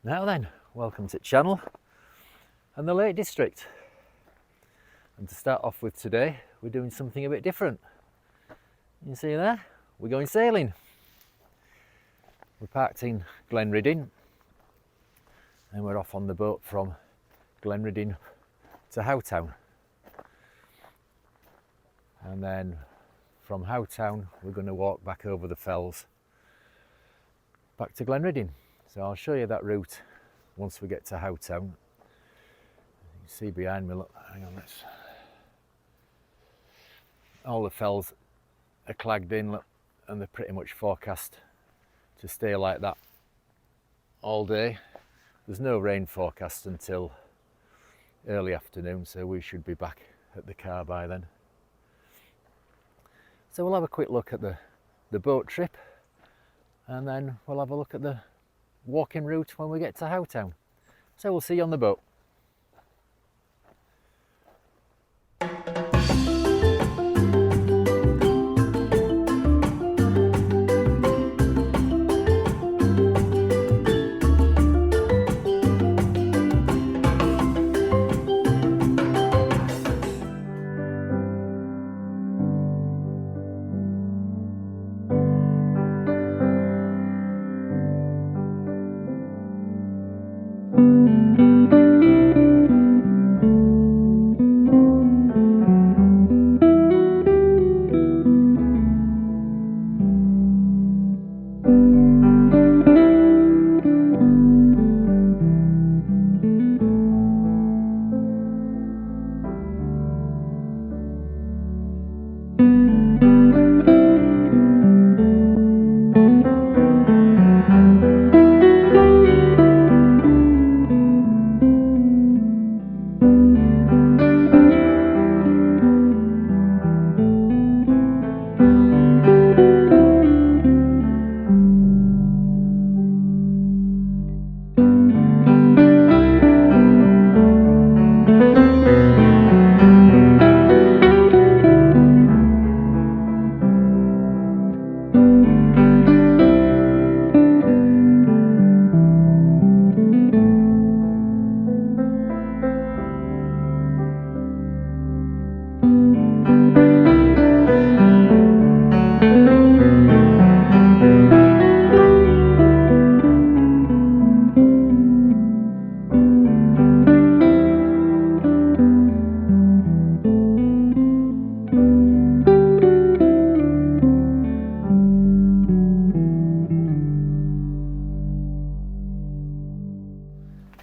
Now then, welcome to the channel and the Lake District. And to start off with today, we're doing something a bit different. You see there? We're going sailing. We're parked in Glenriddin and we're off on the boat from Glenriddin to Howtown. And then from Howtown, we're going to walk back over the fells back to Glenriddin. So I'll show you that route once we get to Howtown. You can see behind me, look, hang on, let's... all the fells are clagged in, look, and they're pretty much forecast to stay like that all day. There's no rain forecast until early afternoon, so we should be back at the car by then. So we'll have a quick look at the boat trip, and then we'll have a look at the walking route when we get to Howtown. So we'll see you on the boat.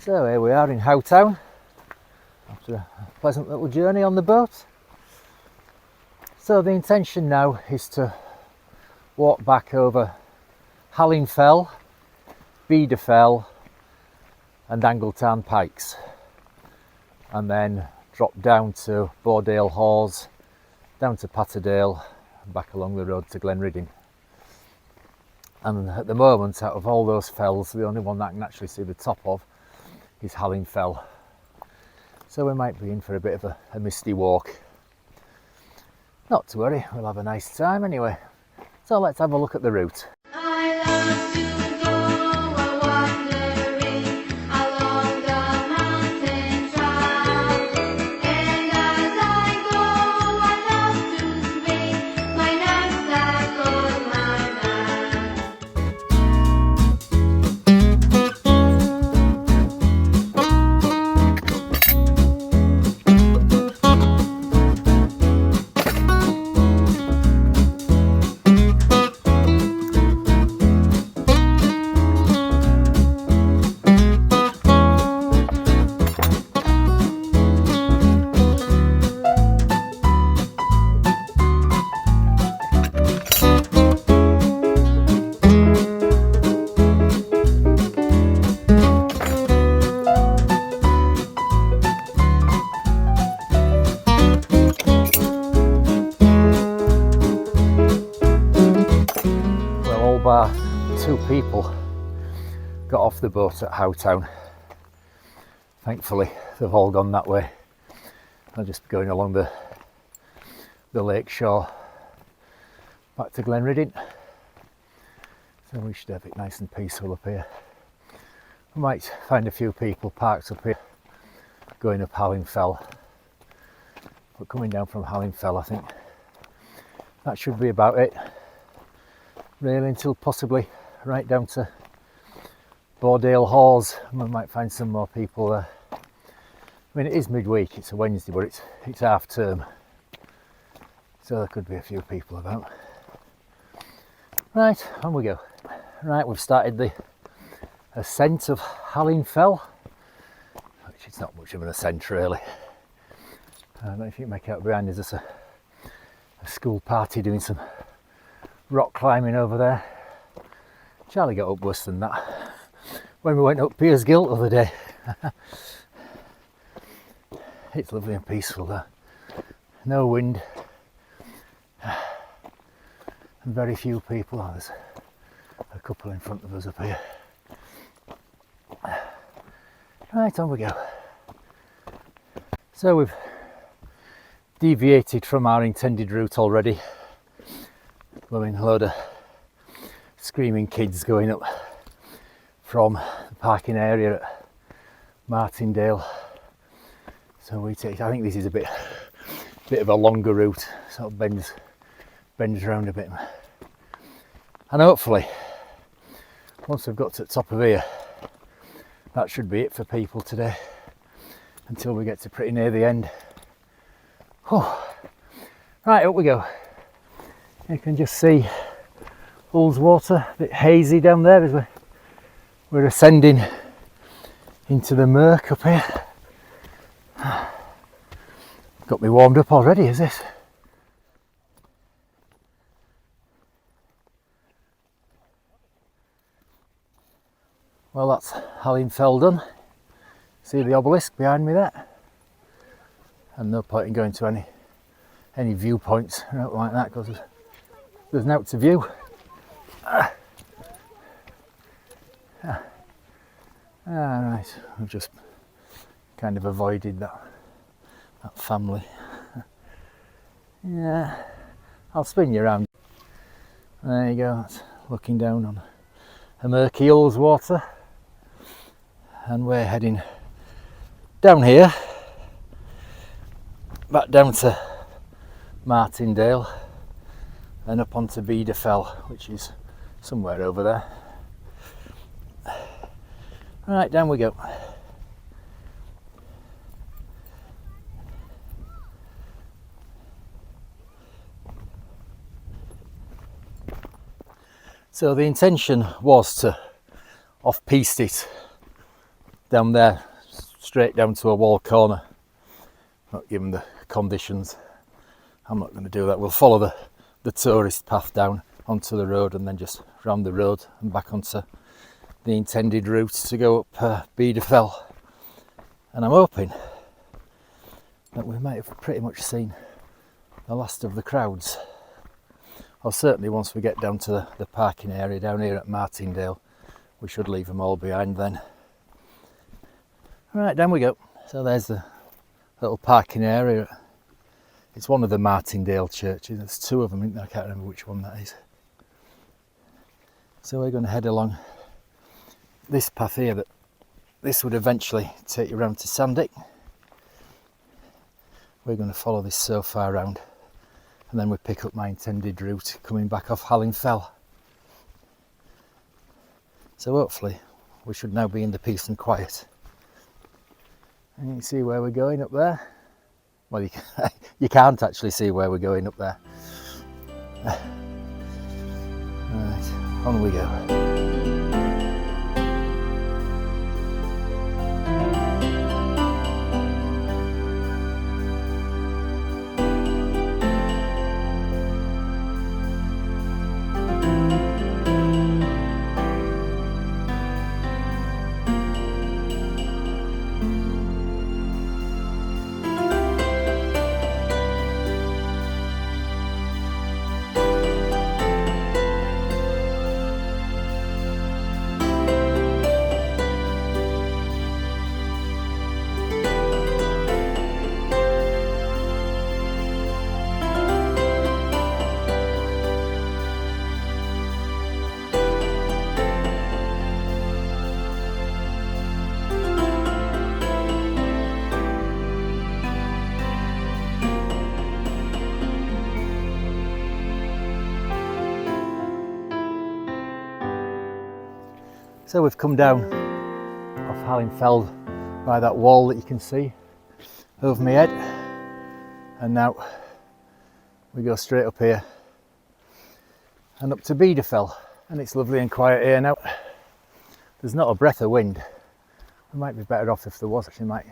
So here we are in Howtown after a pleasant little journey on the boat. So the intention now is to walk back over Hallin Fell, Beda Fell and Angletarn Pikes, and then drop down to Bordale Hawes, down to Patterdale and back along the road to Glenriddin. And at the moment, out of all those fells, the only one that I can actually see the top of is Hallin Fell. So we might be in for a bit of a misty walk. Not to worry, we'll have a nice time anyway. So let's have a look at the route. Bar 2 people got off the boat at Howtown. Thankfully they've all gone that way. I'll just be going along the lake shore back to Glenriddin. So we should have it nice and peaceful up here. We might find a few people parked up here going up Hallin Fell, but coming down from Hallin Fell, I think that should be about it really, until possibly right down to Bordale Hawes, and we might find some more people there. I mean, it is midweek, it's a Wednesday, but it's half term, so there could be a few people about. Right, on we go. Right, we've started the ascent of Hallin Fell, which is not much of an ascent really. I don't know if you can make out behind us, there's a school party doing some rock climbing over there. Charlie got up worse than that when we went up Piers Gill the other day. It's lovely and peaceful there. No wind. And very few people. Oh, there's a couple in front of us up here. Right, on we go. So we've deviated from our intended route already. Blowing a load of screaming kids going up from the parking area at Martindale. So we take, I think this is a bit of a longer route, sort of bends around a bit. And hopefully, once we've got to the top of here, that should be it for people today, until we get to pretty near the end. Oh. Right, up we go. You can just see Ullswater, a bit hazy down there as we're ascending into the murk up here. Got me warmed up already, is this? Well, that's Hallin Fell done. See the obelisk behind me there? And no point in going to any viewpoints or anything like that, because there's no to view. Right, I've just kind of avoided that family. Yeah, I'll spin you around. There you go, that's looking down on a murky Ullswater, and we're heading down here, back down to Martindale and up onto Beda Fell, which is somewhere over there. Right, down we go. So the intention was to off-piste it down there, straight down to a wall corner. Not given the conditions, I'm not going to do that. We'll follow the tourist path down onto the road, and then just round the road and back onto the intended route to go up Beda Fell. And I'm hoping that we might have pretty much seen the last of the crowds. Or certainly once we get down to the parking area down here at Martindale, we should leave them all behind then. Right, down we go. So there's the little parking area. It's one of the Martindale churches. There's two of them, isn't there? I can't remember which one that is. So we're going to head along this path here. That this would eventually take you around to Sandick. We're going to follow this so far around, and then we pick up my intended route coming back off Hallin Fell. So hopefully we should now be in the peace and quiet. And you can see where we're going up there. Well, you can't actually see where we're going up there. Right, on we go. So we've come down off Hallin Fell by that wall that you can see over my head, and now we go straight up here and up to Beda Fell, and it's lovely and quiet here now. There's not a breath of wind. We might be better off if there was, actually might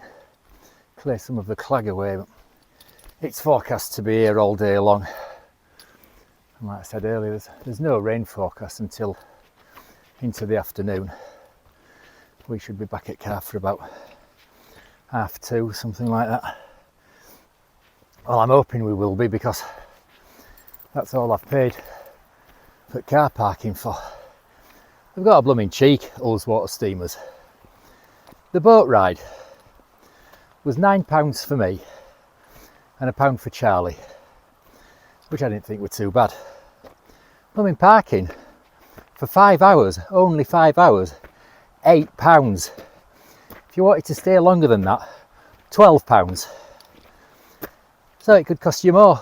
clear some of the clag away, but it's forecast to be here all day long. And like I said earlier, there's no rain forecast until into the afternoon. We should be back at Calf for about 2:30, something like that. Well, I'm hoping we will be, because that's all I've paid for car parking for. They've got a blooming cheek, Ullswater steamers. The boat ride was £9 for me and £1 for Charlie, which I didn't think were too bad. Blooming parking for 5 hours, only 5 hours, £8. If you wanted to stay longer than that, £12. So it could cost you more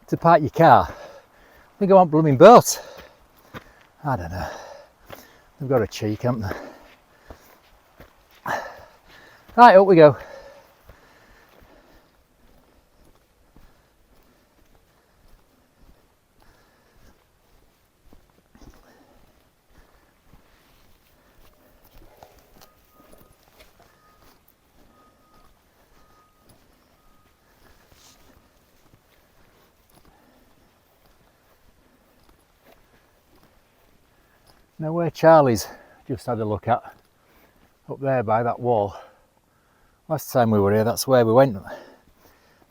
to park your car than go on blooming boat. I don't know. They've got a cheek, haven't they? Right, up we go. Now where Charlie's just had a look at, up there by that wall, last time we were here, that's where we went.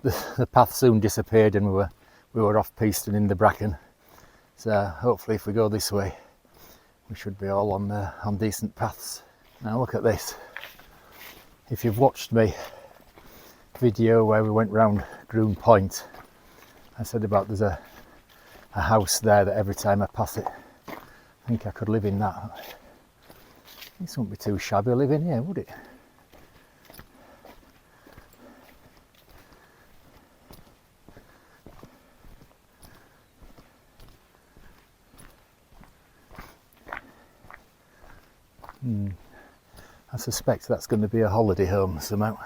The path soon disappeared and we were off piste and in the bracken. So hopefully if we go this way, we should be all on decent paths. Now look at this. If you've watched me video where we went round Groom Point, I said about there's a house there that every time I pass it, I think I could live in that. This wouldn't be too shabby living here, would it? I suspect that's going to be a holiday home somehow.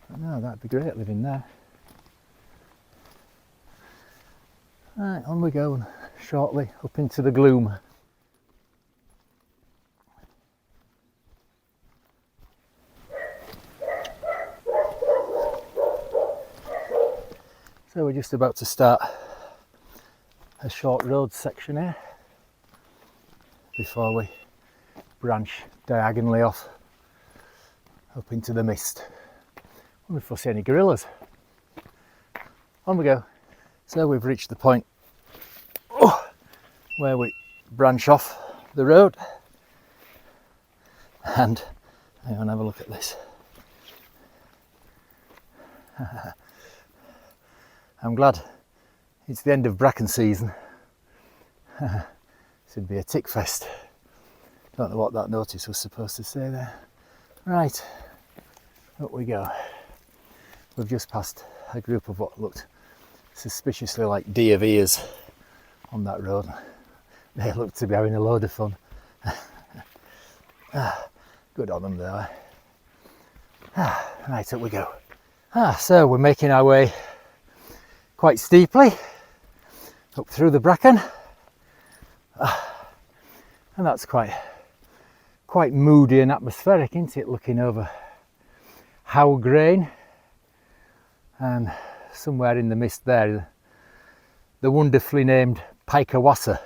But no, that'd be great living there. Right, on we go shortly up into the gloom. So we're just about to start a short road section here before we branch diagonally off up into the mist. I wonder if we'll see any gorillas. On we go. So we've reached the point where we branch off the road, and hang on, have a look at this. I'm glad it's the end of bracken season. This would be a tick fest. Don't know what that notice was supposed to say there. Right, up we go. We've just passed a group of what looked suspiciously like deer veers on that road. They look to be having a load of fun. Good on them though. Right, up we go. So we're making our way quite steeply up through the bracken, and that's quite moody and atmospheric, isn't it, looking over How Grain, and somewhere in the mist there the wonderfully named Pikewasser.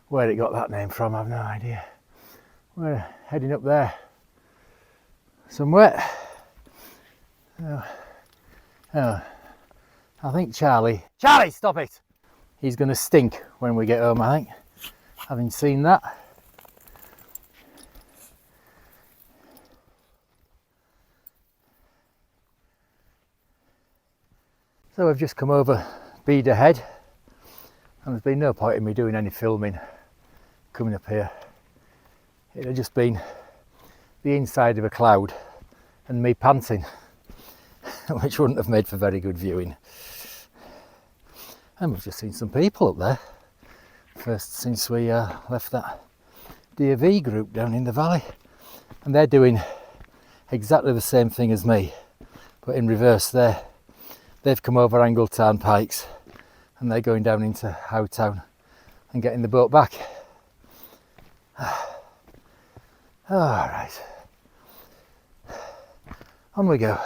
Where it got that name from, I've no idea. We're heading up there somewhere. Oh, I think Charlie, stop it! He's going to stink when we get home, I think, having seen that. So we've just come over Beda Head, and there's been no point in me doing any filming coming up here. It had just been the inside of a cloud and me panting, which wouldn't have made for very good viewing. And we've just seen some people up there First since we left that DV group down in the valley, and they're doing exactly the same thing as me, but in reverse. They've come over Angletarn Pikes and they're going down into Howtown and getting the boat back. All right, on we go.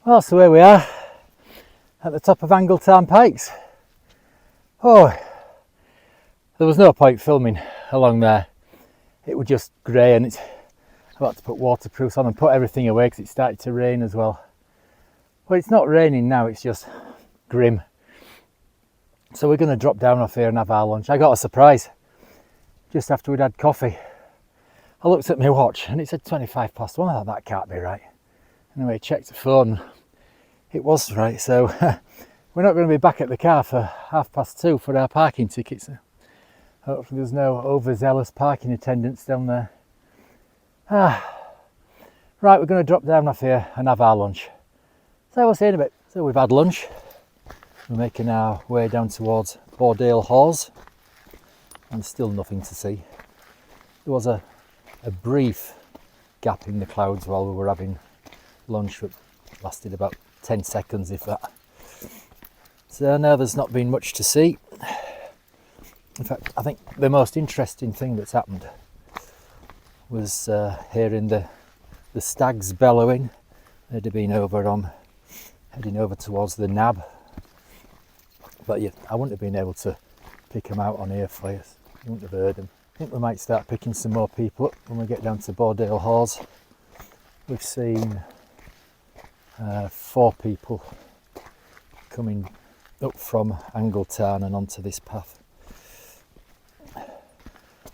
Well, so here we are at the top of Angletarn Pikes. Oh, there was no point filming along there. It was just grey, and I've had to put waterproofs on and put everything away because it started to rain as well. But it's not raining now, it's just grim. So we're going to drop down off here and have our lunch. I got a surprise just after we'd had coffee. I looked at my watch and it said 1:25. I thought, that can't be right. Anyway, I checked the phone. It was right, so we're not going to be back at the car for 2:30 for our parking tickets. Hopefully there's no overzealous parking attendants down there. Right, we're going to drop down off here and have our lunch. So we'll see in a bit. So we've had lunch. We're making our way down towards Bordale Hawes, and still nothing to see. There was a brief gap in the clouds while we were having lunch, which lasted about 10 seconds, if that. So now there's not been much to see. In fact, I think the most interesting thing that's happened was hearing the stags bellowing. They'd have been heading over towards the nab, but yeah, I wouldn't have been able to pick them out on ear flyers. You wouldn't have heard them. I think we might start picking some more people up when we get down to Bordale Hawes. We've seen 4 people coming up from Angletarn and onto this path,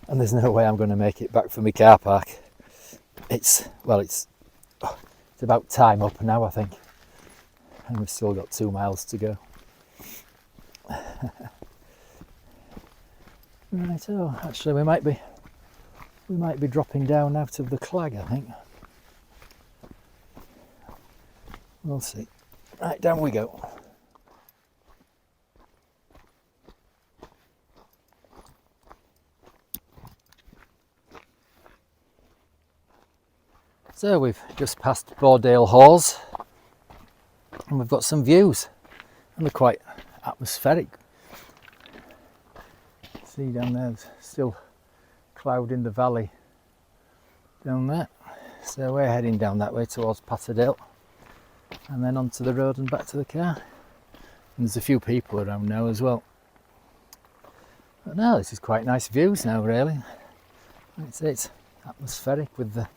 and there's no way I'm going to make it back from my car park. It's about time up now, I think, and we've still got 2 miles to go. Right, oh, actually we might be dropping down out of the clag, I think. We'll see. Right, down we go. So we've just passed Bordale Hawes and we've got some views, and they're quite atmospheric. See down there, there's still cloud in the valley down there. So we're heading down that way towards Patterdale, and then onto the road and back to the car. And there's a few people around now as well. But now this is quite nice views now, really. It's atmospheric with the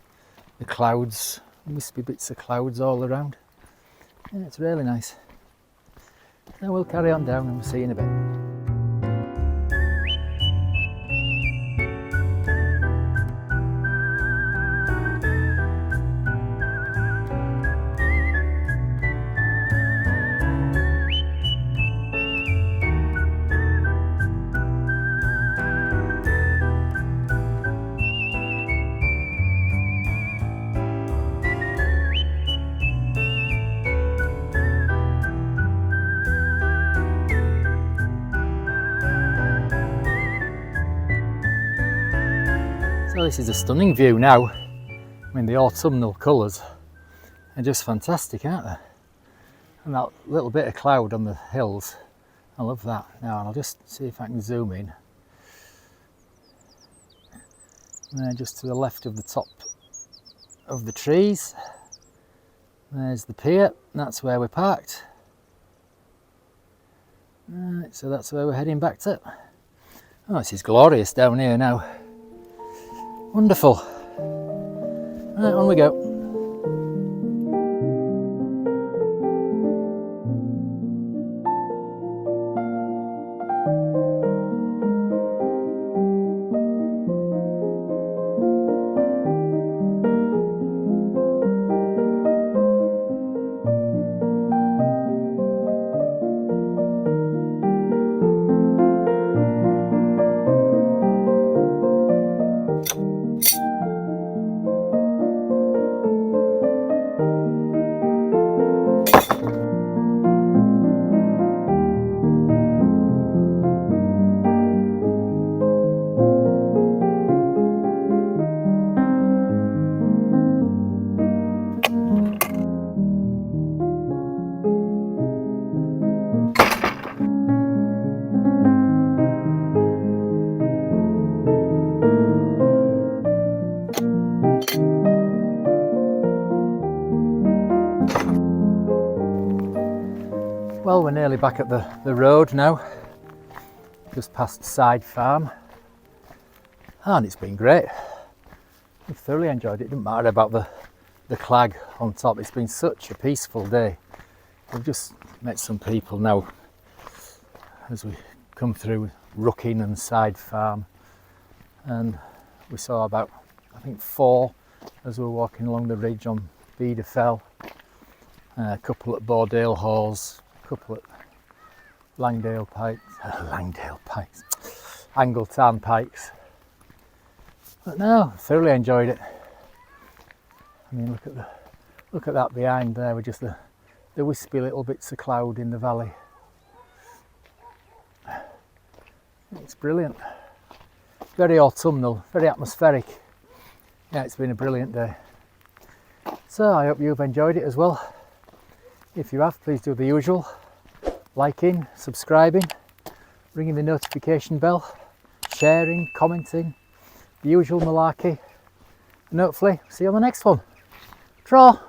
clouds, wispy bits of clouds all around. Yeah, it's really nice. So we'll carry on down and we'll see you in a bit. So this is a stunning view now. I mean, the autumnal colours are just fantastic, aren't they? And that little bit of cloud on the hills, I love that. Now I'll just see if I can zoom in. And then just to the left of the top of the trees, there's the pier, and that's where we're parked. Right, so that's where we're heading back to. Oh, this is glorious down here now. Wonderful. Right, on we go. nearly back at the road now, just past Side Farm, and it's been great. I've thoroughly enjoyed it. It didn't matter about the clag on top. It's been such a peaceful day. We've just met some people now as we come through Rucking and Side Farm, and we saw about, I think, 4 as we were walking along the ridge on Beda Fell, a couple at Bordale Halls, a couple at Angletarn Pikes, Angletarn Pikes. But no, thoroughly enjoyed it. I mean, look at that behind there with just the wispy little bits of cloud in the valley. It's brilliant. Very autumnal, very atmospheric. Yeah, it's been a brilliant day. So I hope you've enjoyed it as well. If you have, please do the usual. Liking, subscribing, ringing the notification bell, sharing, commenting, the usual malarkey. And hopefully see you on the next one. Tra!